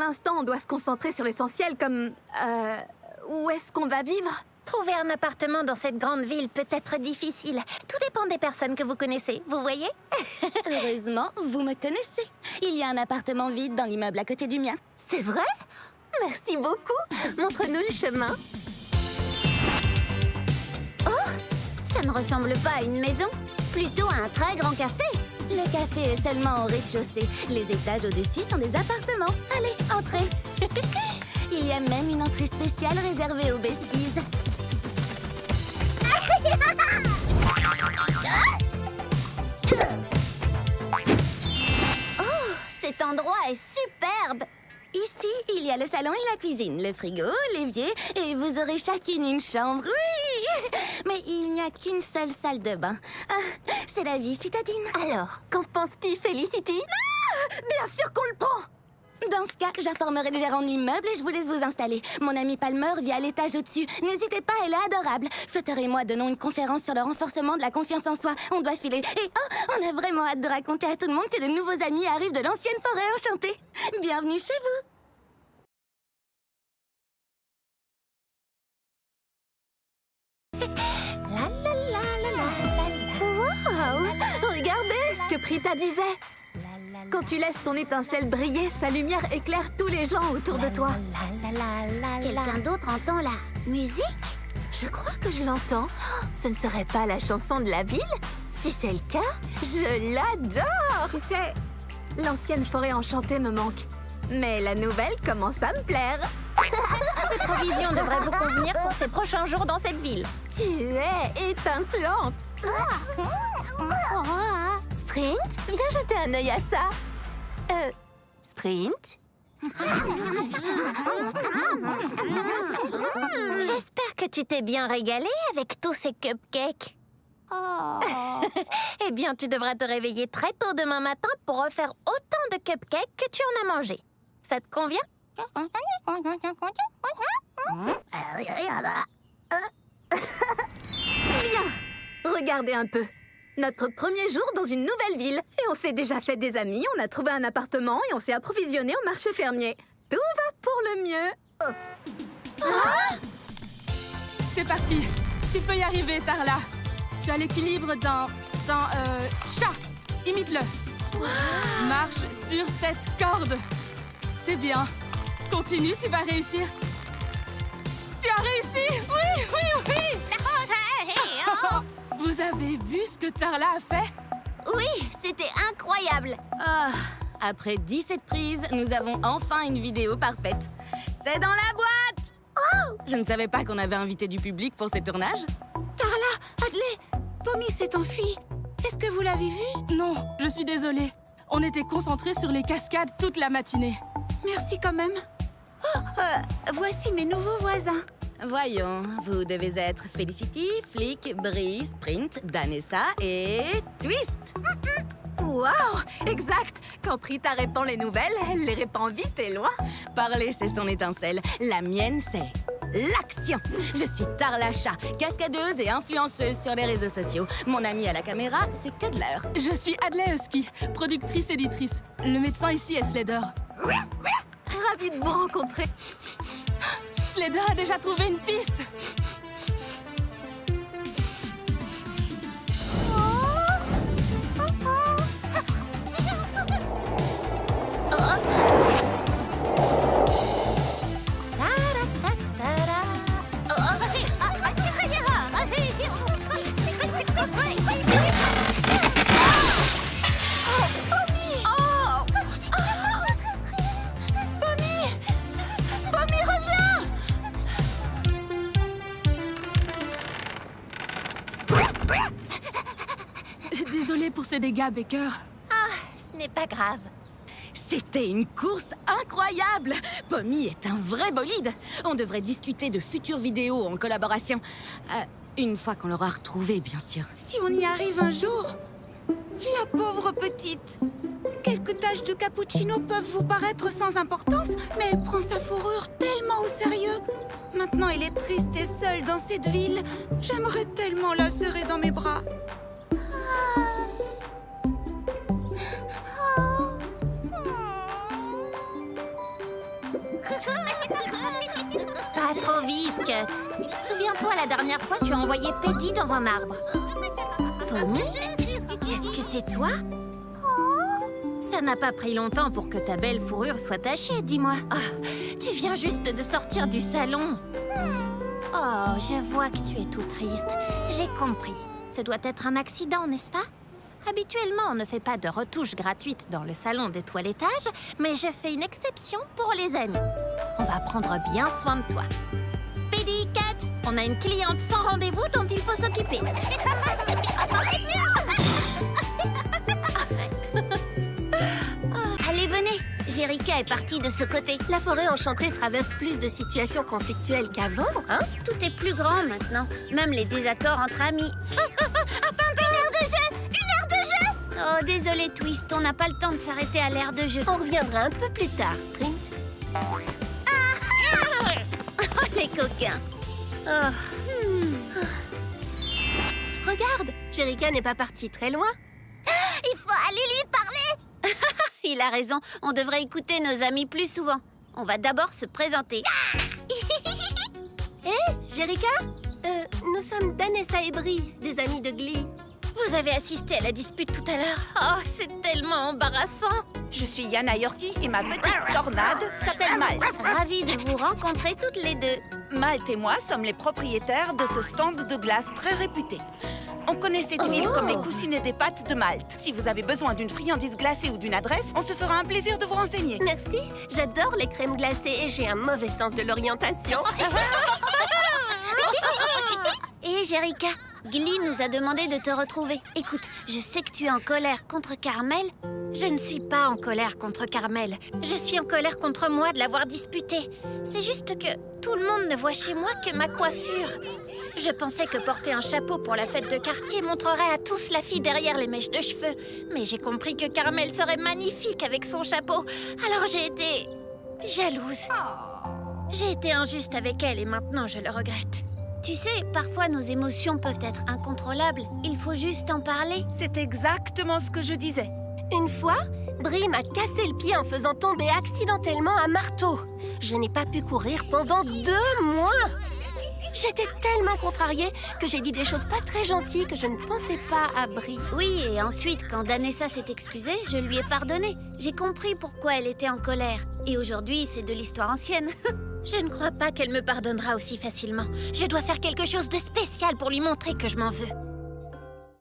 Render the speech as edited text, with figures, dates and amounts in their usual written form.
l'instant, on doit se concentrer sur l'essentiel comme... où est-ce qu'on va vivre? Trouver un appartement dans cette grande ville peut être difficile. Tout dépend des personnes que vous connaissez, vous voyez? Heureusement, vous me connaissez. Il y a un appartement vide dans l'immeuble à côté du mien. C'est vrai? Merci beaucoup. Montre-nous le chemin. Oh! Ça ne ressemble pas à une maison, plutôt à un très grand café. Le café est seulement au rez-de-chaussée. Les étages au-dessus sont des appartements. Allez, entrez. Il y a même une entrée spéciale réservée aux besties. Oh, cet endroit est superbe. Ici, il y a le salon et la cuisine, le frigo, l'évier, et vous aurez chacune une chambre, oui! Mais il n'y a qu'une seule salle de bain. Ah, c'est la vie citadine. Alors, qu'en penses-tu, Felicity? Ah, bien sûr qu'on le prend! Dans ce cas, j'informerai le gérant de l'immeuble et je vous laisse vous installer. Mon amie Palmer vit à l'étage au-dessus. N'hésitez pas, elle est adorable. Flutter et moi donnons une conférence sur le renforcement de la confiance en soi. On doit filer. Et oh, on a vraiment hâte de raconter à tout le monde que de nouveaux amis arrivent de l'ancienne forêt enchantée. Bienvenue chez vous. La la la la la la. Wow! Regardez ce que Prita disait! Quand tu laisses ton étincelle briller, sa lumière éclaire tous les gens autour de toi. Quelqu'un d'autre entend la musique? Je crois que je l'entends. Oh, ce ne serait pas la chanson de la ville? Si c'est le cas, je l'adore! Tu sais, l'ancienne forêt enchantée me manque. Mais la nouvelle commence à me plaire. Ces provisions devraient vous convenir pour ces prochains jours dans cette ville. Tu es étincelante! Sprint, viens jeter un œil à ça. Sprint? J'espère que tu t'es bien régalé avec tous ces cupcakes. Eh bien, tu devras te réveiller très tôt demain matin pour refaire autant de cupcakes que tu en as mangé. Ça te convient? Bien! Regardez un peu. Notre premier jour dans une nouvelle ville. Et on s'est déjà fait des amis, on a trouvé un appartement et on s'est approvisionné au marché fermier. Tout va pour le mieux. C'est parti. Tu peux y arriver, Tarla. Tu as l'équilibre d'un chat. Imite-le. Marche sur cette corde. C'est bien. Continue, tu vas réussir. Tu as réussi. Oui, oui, oui. Vous avez vu ce que Tarla a fait? Oui, c'était incroyable. Ah, après 17 prises, nous avons enfin une vidéo parfaite. C'est dans la boîte! Oh! Je ne savais pas qu'on avait invité du public pour ce tournage. Tarla, Adley, Pommy s'est enfuie. Est-ce que vous l'avez vue? Non, je suis désolée. On était concentrés sur les cascades toute la matinée. Merci quand même. Oh, voici mes nouveaux voisins. Voyons, vous devez être Felicity, Flick, Bree, Sprint, Danessa et Twist. Waouh! Exact! Quand Prita répand les nouvelles, elle les répand vite et loin. Parler, c'est son étincelle. La mienne, c'est l'action. Je suis Tarla Chat, cascadeuse et influenceuse sur les réseaux sociaux. Mon amie à la caméra, c'est Cuddler. Je suis Adley Husky, productrice-éditrice. Le médecin ici est Slader. Ravie de vous rencontrer. Slader a déjà trouvé une piste. Désolée pour ces dégâts, Baker. Ah, ce n'est pas grave. C'était une course incroyable. Pommy est un vrai bolide. On devrait discuter de futures vidéos en collaboration. Une fois qu'on l'aura retrouvée, bien sûr. Si on y arrive un jour. La pauvre petite. Quelques taches de cappuccino peuvent vous paraître sans importance, mais elle prend sa fourrure tellement au sérieux. Maintenant, elle est triste et seule dans cette ville. J'aimerais tellement la serrer dans mes bras. Pas trop vite, Cut. Souviens-toi, la dernière fois, tu as envoyé Paddy dans un arbre. Pommy, est-ce que c'est toi? Ça n'a pas pris longtemps pour que ta belle fourrure soit tachée, dis-moi. Oh, tu viens juste de sortir du salon. Oh, je vois que tu es tout triste. J'ai compris. Ce doit être un accident, n'est-ce pas? Habituellement, on ne fait pas de retouches gratuites dans le salon de toilettage, mais je fais une exception pour les amis. On va prendre bien soin de toi. Paddy, Cat, on a une cliente sans rendez-vous dont il faut s'occuper. Allez, venez. Jerica est partie de ce côté. La forêt enchantée traverse plus de situations conflictuelles qu'avant, hein? Tout est plus grand maintenant. Même les désaccords entre amis. Attendez, une heure de jeu! Une heure de jeu! Oh, désolé, Twist, on n'a pas le temps de s'arrêter à l'heure de jeu. On reviendra un peu plus tard, Sprint. Oh, les coquins. Regarde, Jerica n'est pas partie très loin. Il faut aller lui parler. Il a raison, on devrait écouter nos amis plus souvent. On va d'abord se présenter. Jerica, nous sommes Danessa et Brie, des amis de Glee. Vous avez assisté à la dispute tout à l'heure. Oh, c'est tellement embarrassant. Je suis Yana Yorkie et ma petite tornade s'appelle Malte. Ravie de vous rencontrer toutes les deux. Malte et moi sommes les propriétaires de ce stand de glace très réputé. On connaît cette ville comme les coussinets des pâtes de Malte. Si vous avez besoin d'une friandise glacée ou d'une adresse, on se fera un plaisir de vous renseigner. Merci, j'adore les crèmes glacées et j'ai un mauvais sens de l'orientation. Hé, Jerica, Glee nous a demandé de te retrouver. Écoute, je sais que tu es en colère contre Carmel. Je ne suis pas en colère contre Carmel. Je suis en colère contre moi de l'avoir disputé. C'est juste que tout le monde ne voit chez moi que ma coiffure. Je pensais que porter un chapeau pour la fête de quartier montrerait à tous la fille derrière les mèches de cheveux. Mais j'ai compris que Carmel serait magnifique avec son chapeau. Alors j'ai été jalouse. J'ai été injuste avec elle et maintenant je le regrette. Tu sais, parfois nos émotions peuvent être incontrôlables. Il faut juste en parler. C'est exactement ce que je disais. Une fois, Brie m'a cassé le pied en faisant tomber accidentellement un marteau. Je n'ai pas pu courir pendant 2 mois. J'étais tellement contrariée que j'ai dit des choses pas très gentilles que je ne pensais pas à Brie. Oui, et ensuite, quand Danessa s'est excusée, je lui ai pardonné. J'ai compris pourquoi elle était en colère. Et aujourd'hui, c'est de l'histoire ancienne. Je ne crois pas qu'elle me pardonnera aussi facilement. Je dois faire quelque chose de spécial pour lui montrer que je m'en veux.